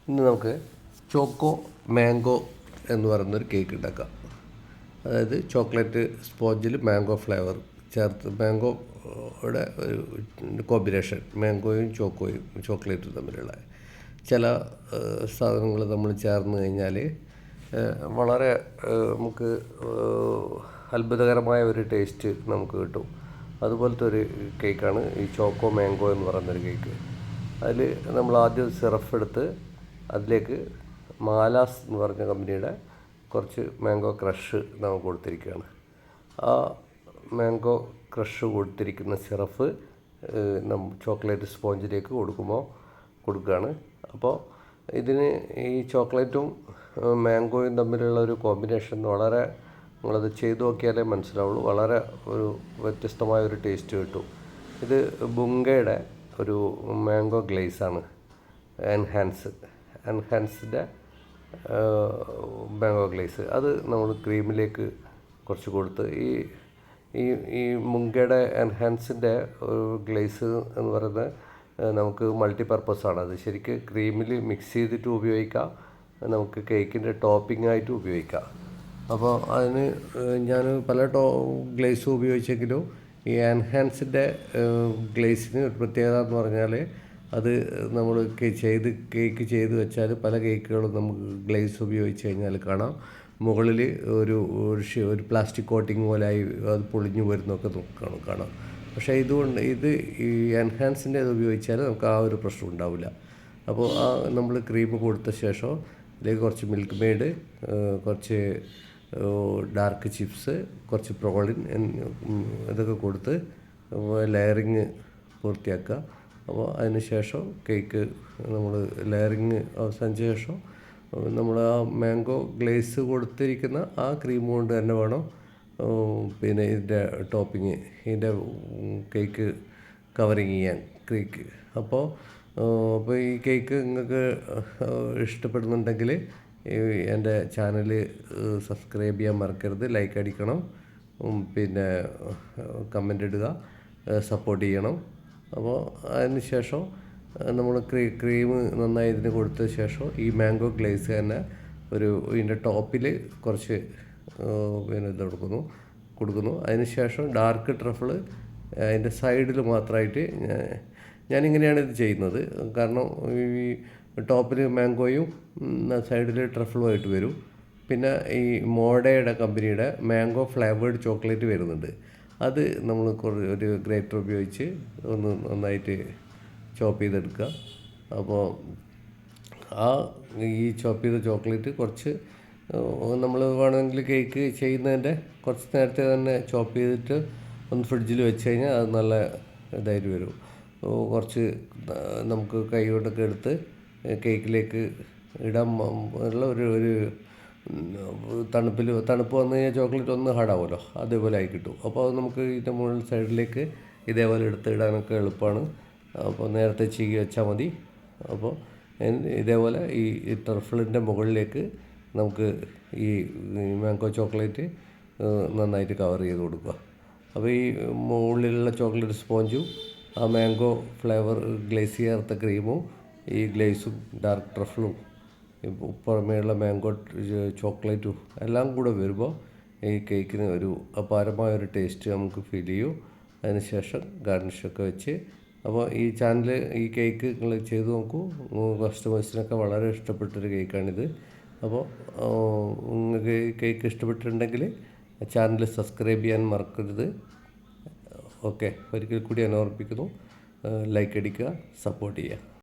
ഇന്ന് നമുക്ക് choco mango എന്ന് പറയുന്നൊരു കേക്ക് ഉണ്ടാക്കാം. അതായത് ചോക്ലേറ്റ് സ്പോഞ്ചിൽ മാംഗോ ഫ്ലേവർ ചേർത്ത് മാംഗോയുടെ ഒരു കോമ്പിനേഷൻ, മാംഗോയും ചോക്ലേറ്റും തമ്മിലുള്ള ചില സാധനങ്ങൾ നമ്മൾ ചേർന്ന് കഴിഞ്ഞാൽ വളരെ നമുക്ക് അത്ഭുതകരമായ ഒരു ടേസ്റ്റ് നമുക്ക് കിട്ടും. അതുപോലത്തെ ഒരു കേക്കാണ് ഈ ചോക്കോ മാംഗോ എന്ന് പറയുന്നൊരു കേക്ക്. അതിൽ നമ്മൾ ആദ്യം സിറപ്പ് എടുത്ത് അതിലേക്ക് മാലാസ് എന്ന് പറഞ്ഞ കമ്പനിയുടെ കുറച്ച് മാംഗോ ക്രഷ് നമുക്ക് കൊടുത്തിരിക്കുകയാണ്. ആ മാംഗോ ക്രഷ് കൊടുത്തിരിക്കുന്ന സിറപ്പ് ചോക്ലേറ്റ് സ്പോഞ്ചിലേക്ക് കൊടുക്കുകയാണ്. അപ്പോൾ ഇതിന് ഈ ചോക്ലേറ്റും മാംഗോയും തമ്മിലുള്ള ഒരു കോമ്പിനേഷൻ വളരെ, നിങ്ങളത് ചെയ്തു നോക്കിയാലേ മനസ്സിലാവുള്ളൂ, വളരെ ഒരു വ്യത്യസ്തമായ ഒരു ടേസ്റ്റ് കിട്ടും. ഇത് ബുങ്കയുടെ ഒരു മാംഗോ ഗ്ലേസാണ്, എൻഹാൻസിൻ്റെ മാംഗോ ഗ്ലേസ്. അത് നമ്മൾ ക്രീമിലേക്ക് കുറച്ച് കൊടുത്ത് ഈ മുങ്കയുടെ എൻഹാൻസിൻ്റെ ഗ്ലേസ് എന്ന് പറയുന്നത് നമുക്ക് മൾട്ടിപർപ്പസാണ്. അത് ശരിക്ക് ക്രീമിൽ മിക്സ് ചെയ്തിട്ട് ഉപയോഗിക്കാം, നമുക്ക് കേക്കിൻ്റെ ടോപ്പിംഗ് ആയിട്ട് ഉപയോഗിക്കാം. അപ്പോൾ അതിന് ഞാൻ പല ഗ്ലേസും ഉപയോഗിച്ചെങ്കിലും ഈ എൻഹാൻസിൻ്റെ ഗ്ലേസിന് ഒരു പ്രത്യേകത എന്ന് പറഞ്ഞാൽ അത് നമ്മൾ കേക്ക് ചെയ്ത് വെച്ചാൽ പല കേക്കുകളും നമുക്ക് ഗ്ലേസ് ഉപയോഗിച്ച് കഴിഞ്ഞാൽ കാണാം മുകളിൽ ഒരു പ്ലാസ്റ്റിക് കോട്ടിങ് പോലെയായി അത് പൊളിഞ്ഞു വരുന്നൊക്കെ കാണാം. പക്ഷേ ഇത് ഈ എൻഹാൻസിൻ്റെ ഇത് ഉപയോഗിച്ചാൽ നമുക്ക് ആ ഒരു പ്രശ്നം ഉണ്ടാവില്ല. അപ്പോൾ നമ്മൾ ക്രീം കൊടുത്ത ശേഷം ഇതിലേക്ക് കുറച്ച് മിൽക്ക് മെയ്ഡ്, കുറച്ച് ഡാർക്ക് ചിപ്സ്, കുറച്ച് പ്രോളിൻ ഇതൊക്കെ കൊടുത്ത് ലെയറിങ് പൂർത്തിയാക്കുക. അപ്പോൾ അതിന് ശേഷം കേക്ക് നമ്മൾ ലെയറിങ് അവസാനിച്ച ശേഷം നമ്മൾ ആ മാംഗോ ഗ്ലേസ് കൊടുത്തിരിക്കുന്ന ആ ക്രീം കൊണ്ട് തന്നെ വേണം പിന്നെ ഇതിൻ്റെ ടോപ്പിങ്, ഇതിൻ്റെ കേക്ക് കവറിങ് ചെയ്യാൻ കേക്ക്. അപ്പോൾ ഈ കേക്ക് നിങ്ങൾക്ക് ഇഷ്ടപ്പെടുന്നുണ്ടെങ്കിൽ എൻ്റെ ചാനൽ സബ്സ്ക്രൈബ് ചെയ്യാൻ മറക്കരുത്, ലൈക്ക് അടിക്കണം, പിന്നെ കമൻ്റ് ഇടുക, സപ്പോർട്ട് ചെയ്യണം. അപ്പോൾ അതിന് ശേഷം നമ്മൾ ക്രീം നന്നായി ഇതിന് കൊടുത്ത ശേഷം ഈ മാംഗോ ഗ്ലേസ് തന്നെ ഇതിൻ്റെ ടോപ്പിൽ കുറച്ച് പിന്നെ ഇത് കൊടുക്കുന്നു. അതിന് ശേഷം ഡാർക്ക് ട്രഫിൾ അതിൻ്റെ സൈഡിൽ മാത്രമായിട്ട് ഞാനിങ്ങനെയാണ് ഇത് ചെയ്യുന്നത്. കാരണം ഈ ടോപ്പിൽ മാംഗോയും സൈഡിൽ ട്രഫിളുമായിട്ട് വരും. പിന്നെ ഈ മോഡയുടെ കമ്പനിയുടെ മാംഗോ ഫ്ലേവേർഡ് ചോക്ലേറ്റ് വരുന്നുണ്ട്. അത് നമ്മൾ ഒരു ഗ്രേറ്റർ ഉപയോഗിച്ച് ഒന്ന് നന്നായിട്ട് ചോപ്പ് ചെയ്തെടുക്കുക. അപ്പോൾ ഈ ചോപ്പ് ചെയ്ത ചോക്ലേറ്റ് കുറച്ച് നമ്മൾ വേണമെങ്കിൽ കേക്ക് ചെയ്യുന്നതിൻ്റെ കുറച്ച് നേരത്തെ തന്നെ ചോപ്പ് ചെയ്തിട്ട് ഒന്ന് ഫ്രിഡ്ജിൽ വെച്ച് കഴിഞ്ഞാൽ അത് നല്ല ഇതായിട്ട് വരും. കുറച്ച് നമുക്ക് കൈ കൊണ്ടൊക്കെ എടുത്ത് കേക്കിലേക്ക് ഇടാൻ ഉള്ള ഒരു തണുപ്പ് വന്നു കഴിഞ്ഞാൽ ചോക്ലേറ്റ് ഒന്ന് ഹാർഡാവുമല്ലോ, അതേപോലെ ആയി കിട്ടും. അപ്പോൾ അത് നമുക്ക് ഇതിൻ്റെ മുകളിൽ സൈഡിലേക്ക് ഇതേപോലെ എടുത്ത് ഇടാനൊക്കെ എളുപ്പമാണ്. അപ്പോൾ നേരത്തെ ചീകി വെച്ചാൽ മതി. അപ്പോൾ ഇതേപോലെ ഈ ടർഫിളിൻ്റെ മുകളിലേക്ക് നമുക്ക് ഈ മാംഗോ ചോക്ലേറ്റ് നന്നായിട്ട് കവർ ചെയ്ത് കൊടുക്കുക. അപ്പോൾ ഈ മുകളിലുള്ള ചോക്ലേറ്റ് സ്പോഞ്ചും ആ മാംഗോ ഫ്ലേവർ ഗ്ലേസ് ചേർത്ത ക്രീമും ഈ ഗ്ലേസും ഡാർക്ക് ട്രഫിളും പുറമേയുള്ള മാംഗോ ചോക്ലേറ്റും എല്ലാം കൂടെ വരുമ്പോൾ ഈ കേക്കിന് ഒരു അപാരമായൊരു ടേസ്റ്റ് നമുക്ക് ഫീൽ ചെയ്യും. അതിന് ശേഷം ഗാർണിഷൊക്കെ വെച്ച്, അപ്പോൾ ഈ ചാനൽ ഈ കേക്ക് നിങ്ങൾ ചെയ്ത് നോക്കൂ. കസ്റ്റമേഴ്സിനൊക്കെ വളരെ ഇഷ്ടപ്പെട്ടൊരു കേക്കാണിത്. അപ്പോൾ നിങ്ങൾക്ക് കേക്ക് ഇഷ്ടപ്പെട്ടിട്ടുണ്ടെങ്കിൽ ചാനൽ സബ്സ്ക്രൈബ് ചെയ്യാൻ മറക്കരുത്. ഓക്കെ, ഒരിക്കൽ കൂടി ഞാൻ ഓർപ്പിക്കുന്നു, ലൈക്ക് അടിക്കുക, സപ്പോർട്ട് ചെയ്യുക.